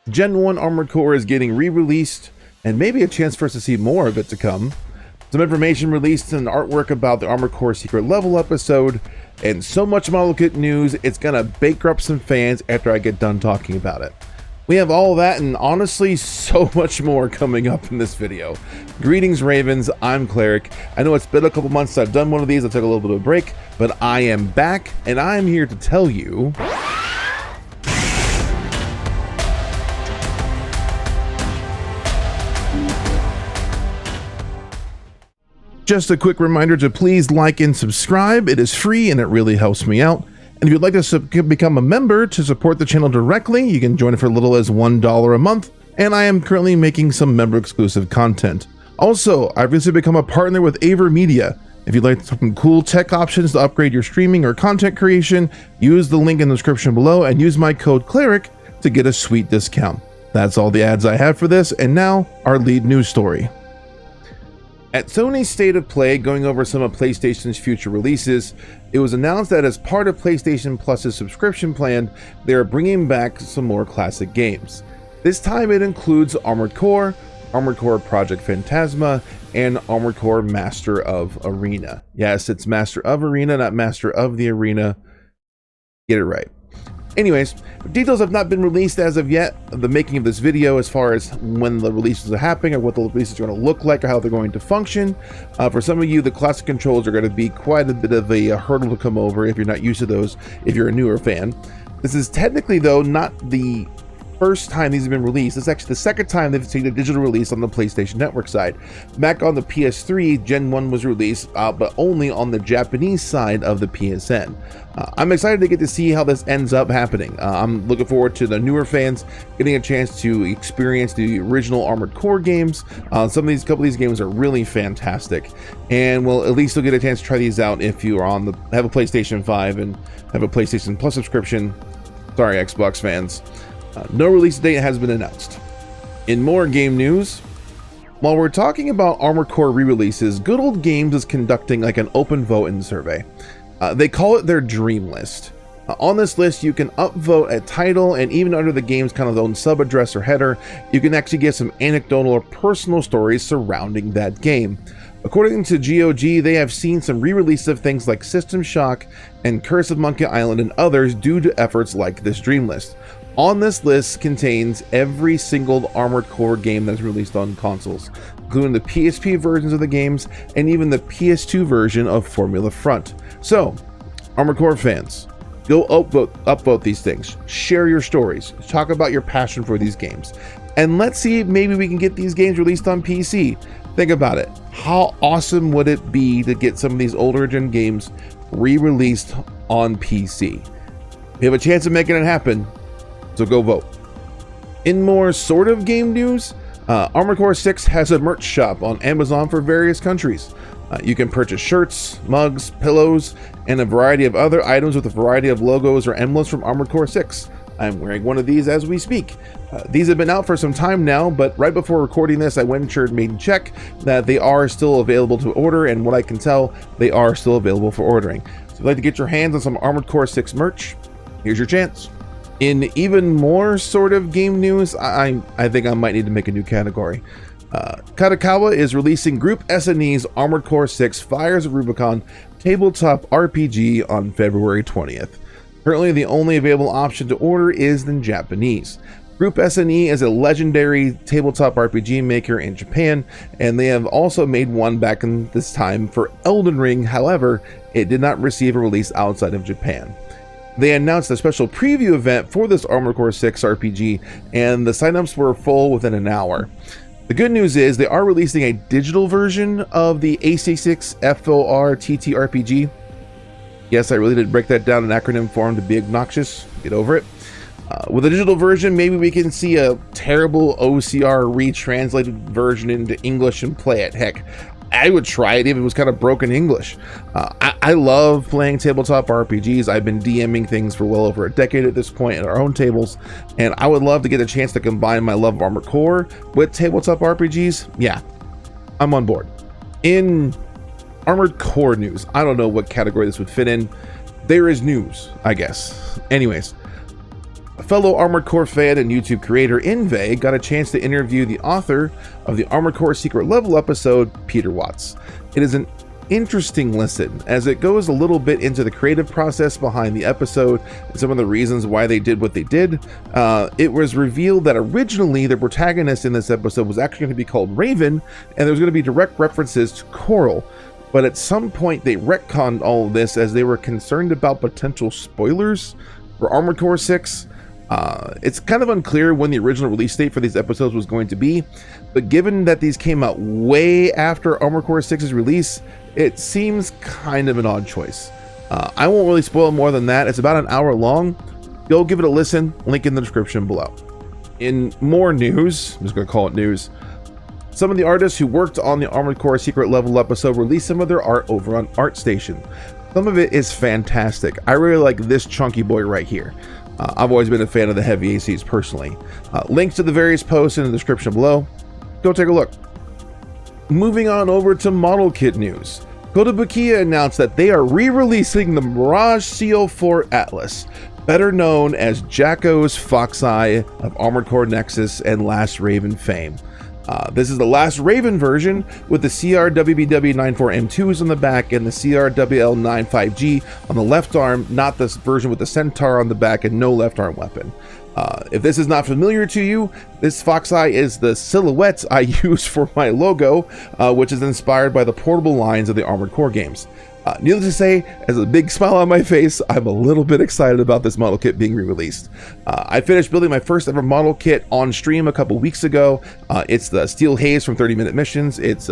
Gen 1 Armored Core is getting re-released, and maybe a chance for us to see more of it to come. Some information released and artwork about the Armored Core Secret Level episode, and so much model kit news, it's gonna bankrupt some fans after I get done talking about it. We have all that and honestly so much more coming up in this video. Greetings Ravens, I'm Cleric. I know it's been a couple months since I've done one of these, I took a little bit of a break, but I am back and I'm here to tell you just a quick reminder to please like and subscribe. It is free and it really helps me out. And if you'd like to become a member to support the channel directly, you can join it for as little as $1 a month. And I am currently making some member exclusive content. Also, I've recently become a partner with Aver Media. If you'd like some cool tech options to upgrade your streaming or content creation, use the link in the description below and use my code Cleric to get a sweet discount. That's all the ads I have for this. And now our lead news story. At Sony's State of Play, going over some of PlayStation's future releases, it was announced that as part of PlayStation Plus's subscription plan, they are bringing back some more classic games. This time it includes Armored Core Project Phantasma, and Armored Core Master of Arena. Yes, it's Master of Arena, not Master of the Arena. Get it right. Anyways, details have not been released as of yet, the making of this video, as far as when the releases are happening or what the releases are going to look like or how they're going to function. For some of you, the classic controls are going to be quite a bit of a hurdle to come over if you're not used to those, if you're a newer fan. This is technically, though, not the first time these have been released. It's actually the second time they've seen a digital release on the PlayStation Network side. Back on the PS3, Gen 1 was released, but only on the Japanese side of the PSN. I'm excited to get to see how this ends up happening. I'm looking forward to the newer fans getting a chance to experience the original Armored Core games. Couple of these games are really fantastic, and well, at least you'll get a chance to try these out if you are have a PlayStation 5 and have a PlayStation Plus subscription. Sorry, Xbox fans. No release date has been announced. In more game news, while we're talking about Armored Core re-releases, Good Old Games is conducting like an open voting survey. They call it their Dream List. On this list, you can upvote a title, and even under the game's kind of own sub-address or header, you can actually give some anecdotal or personal stories surrounding that game. According to GOG, they have seen some re-releases of things like System Shock and Curse of Monkey Island and others due to efforts like this Dream List. On this list contains every single Armored Core game that's released on consoles, including the PSP versions of the games and even the PS2 version of Formula Front. So, Armored Core fans, go upvote these things, share your stories, talk about your passion for these games, and let's see if maybe we can get these games released on PC. Think about it. How awesome would it be to get some of these older gen games re-released on PC? We have a chance of making it happen. So go vote. In more sort of game news, Armored Core 6 has a merch shop on Amazon for various countries. You can purchase shirts, mugs, pillows, and a variety of other items with a variety of logos or emblems from Armored Core 6. I'm wearing one of these as we speak. These have been out for some time now, but right before recording this, I went and made check that they are still available to order, and what I can tell, they are still available for ordering. So if you'd like to get your hands on some Armored Core 6 merch, here's your chance. In even more sort of game news, I think I might need to make a new category. Kotobukiya is releasing Group SNE's Armored Core 6 Fires of Rubicon tabletop RPG on February 20th. Currently, the only available option to order is in Japanese. Group SNE is a legendary tabletop RPG maker in Japan, and they have also made one back in this time for Elden Ring. However, it did not receive a release outside of Japan. They announced a special preview event for this Armored Core 6 RPG, and the signups were full within an hour. The good news is they are releasing a digital version of the AC6 FOR TTRPG. Yes, I really did break that down in acronym form to be obnoxious. Get over it. With a digital version, maybe we can see a terrible OCR retranslated version into English and play it. Heck, I would try it if it was kind of broken English. I love playing tabletop RPGs. I've been DMing things for well over a decade at this point at our own tables, and I would love to get a chance to combine my love of Armored Core with tabletop RPGs. Yeah, I'm on board. In Armored Core news, I don't know what category this would fit in. There is news, I guess. Anyways, A fellow Armored Core fan and YouTube creator, Inve, got a chance to interview the author of the Armored Core Secret Level episode, Peter Watts. It is an interesting listen, as it goes a little bit into the creative process behind the episode and some of the reasons why they did what they did. It was revealed that originally the protagonist in this episode was actually going to be called Raven, and there was going to be direct references to Coral. But at some point they retconned all of this as they were concerned about potential spoilers for Armored Core 6. It's kind of unclear when the original release date for these episodes was going to be, but given that these came out way after Armored Core 6's release, it seems kind of an odd choice. I won't really spoil more than that. It's about an hour long. Go give it a listen, link in the description below. In more news, I'm just going to call it news, some of the artists who worked on the Armored Core Secret Level episode released some of their art over on ArtStation. Some of it is fantastic. I really like this chunky boy right here. I've always been a fan of the heavy ACs personally. Links to the various posts in the description below. Go take a look. Moving on over to model kit news. Kotobukiya announced that they are re-releasing the Mirage CO4 Atlas, better known as Jacko's Foxeye of Armored Core Nexus and Last Raven fame. This is the Last Raven version with the CRWBW94M2s on the back and the CRWL95G on the left arm, not this version with the Centaur on the back and no left arm weapon. If this is not familiar to you, this Foxeye is the silhouette I use for my logo, which is inspired by the portable lines of the Armored Core games. Needless to say, as a big smile on my face, I'm a little bit excited about this model kit being re-released. I finished building my first ever model kit on stream a couple weeks ago. It's the SteelHaze from 30 Minute Missions. It's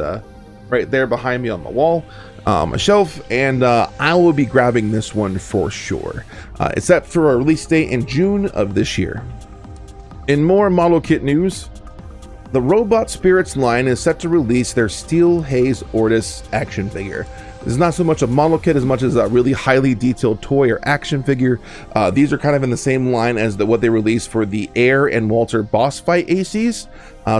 right there behind me on the wall, a shelf, and I will be grabbing this one for sure. It's set for a release date in June of this year. In more model kit news, the Robot Spirits line is set to release their SteelHaze Ortus action figure. This is not so much a model kit as much as a really highly detailed toy or action figure. These are kind of in the same line as what they released for the Air and Walter boss fight ACs.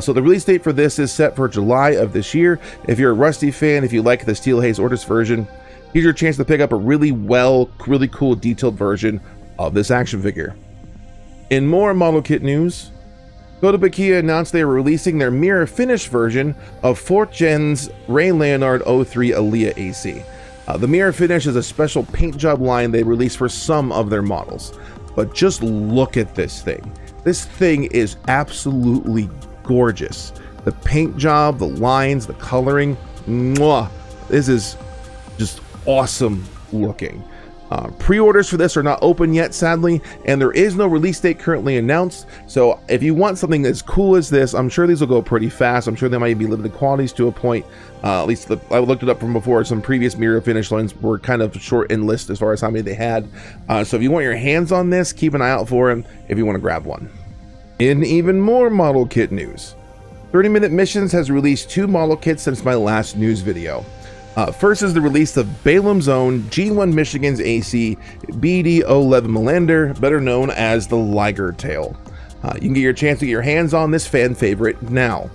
So the release date for this is set for July of this year. If you're a Rusty fan, if you like the SteelHaze Ortus version, here's your chance to pick up a really cool detailed version of this action figure. In more model kit news, Kotobukiya announced they were releasing their mirror finish version of 4th Gen's Ray Leonard 03 Aaliyah AC. The mirror finish is a special paint job line they released for some of their models. But just look at this thing. This thing is absolutely gorgeous. The paint job, the lines, the coloring, mwah, this is just awesome looking. Pre-orders for this are not open yet, sadly, and there is no release date currently announced. So if you want something as cool as this, I'm sure these will go pretty fast. I'm sure there might be limited quantities to a point. At least I looked it up from before. Some previous mirror finish lines were kind of short in list as far as how many they had. So if you want your hands on this, keep an eye out for them if you want to grab one. In even more model kit news, 30 Minute Missions has released 2 model kits since my last news video. First is the release of Balaam's own G1 Michigan's AC BD-011 Melander, better known as the Liger Tail. You can get your chance to get your hands on this fan favorite now.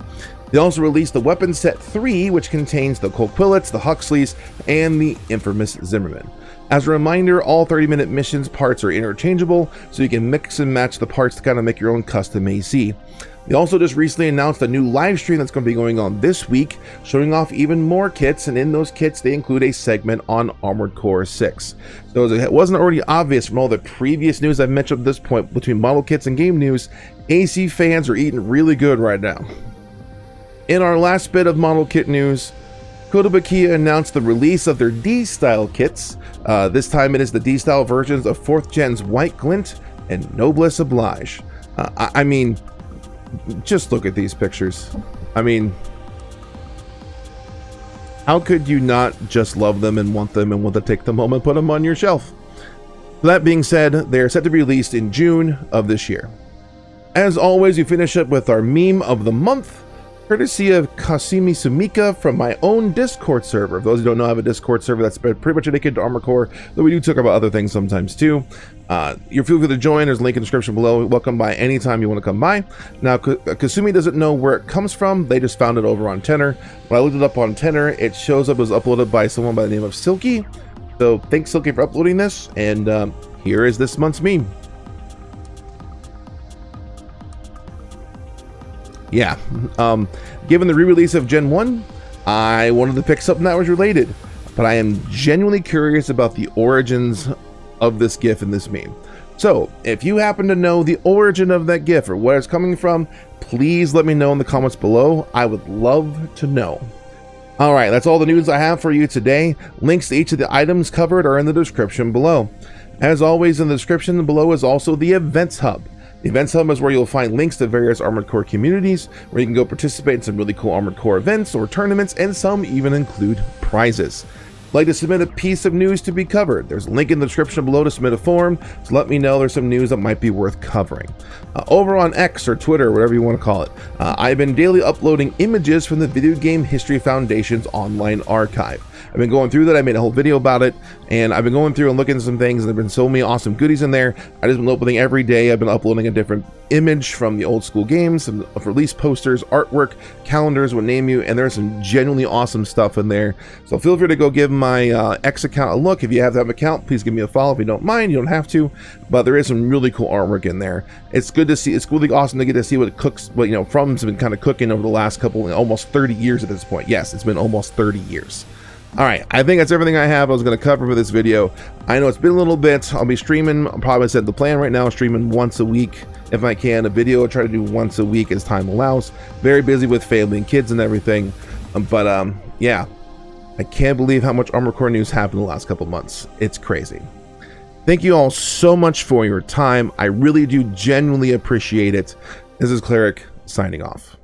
They also released the Weapon Set 3, which contains the Colquillets, the Huxleys, and the infamous Zimmerman. As a reminder, all 30 Minute Missions parts are interchangeable, so you can mix and match the parts to kind of make your own custom AC. They also just recently announced a new live stream that's going to be going on this week, showing off even more kits, and in those kits they include a segment on Armored Core 6. So as it wasn't already obvious from all the previous news I've mentioned at this point between model kits and game news, AC fans are eating really good right now. In our last bit of model kit news, Kotobukiya announced the release of their D-Style kits. This time it is the D-Style versions of 4th Gen's White Glint and Noblesse Oblige. I mean, just look at these pictures. I mean, how could you not just love them and want to take them home and put them on your shelf? That being said, they are set to be released in June of this year. As always, we finish up with our meme of the month, courtesy of Kasumi Sumika from my own Discord server. For those who don't know, I have a Discord server that's pretty much dedicated to Armored Core, though we do talk about other things sometimes too. You're feel free to join. There's a link in the description below. Welcome by anytime you want to come by. Now, Kasumi doesn't know where it comes from. They just found it over on Tenor. When I looked it up on Tenor, it shows up as uploaded by someone by the name of Silky. So thanks, Silky, for uploading this. And here is this month's meme. yeah, given the re-release of Gen 1, I wanted to pick something that was related, but I am genuinely curious about the origins of this GIF and this meme. So if you happen to know the origin of that GIF or where it's coming from, please let me know in the comments below. I would love to know. All right, that's all the news I have for you today. Links to each of the items covered are in the description below. As always, in the description below is also the Events Hub. The Events Hub is where you'll find links to various Armored Core communities, where you can go participate in some really cool Armored Core events or tournaments, and some even include prizes. Like to submit a piece of news to be covered, there's a link in the description below to submit a form, so let me know there's some news that might be worth covering. Over on X or Twitter, whatever you want to call it, I've been daily uploading images from the Video Game History Foundation's online archive. I've been going through that. I made a whole video about it, and I've been going through and looking at some things, and there have been so many awesome goodies in there. I've just been uploading every day. I've been uploading a different image from the old school games, some release posters, artwork, calendars, what name you, and there's some genuinely awesome stuff in there. So feel free to go give my X account a look. If you have that account, please give me a follow. If you don't mind, you don't have to, but there is some really cool artwork in there. It's good to see. It's really awesome to get to see what it cooks, what, you know, From's been kind of cooking over the last couple, almost 30 years at this point. Yes, it's been almost 30 years. All right, I think that's everything I have I was going to cover for this video. I know it's been a little bit. I'll be streaming. I'm probably said the plan right now is streaming once a week if I can. A video I try to do once a week as time allows. Very busy with family and kids and everything. Yeah, I can't believe how much Armored Core news happened in the last couple months. It's crazy. Thank you all so much for your time. I really do genuinely appreciate it. This is Cleric signing off.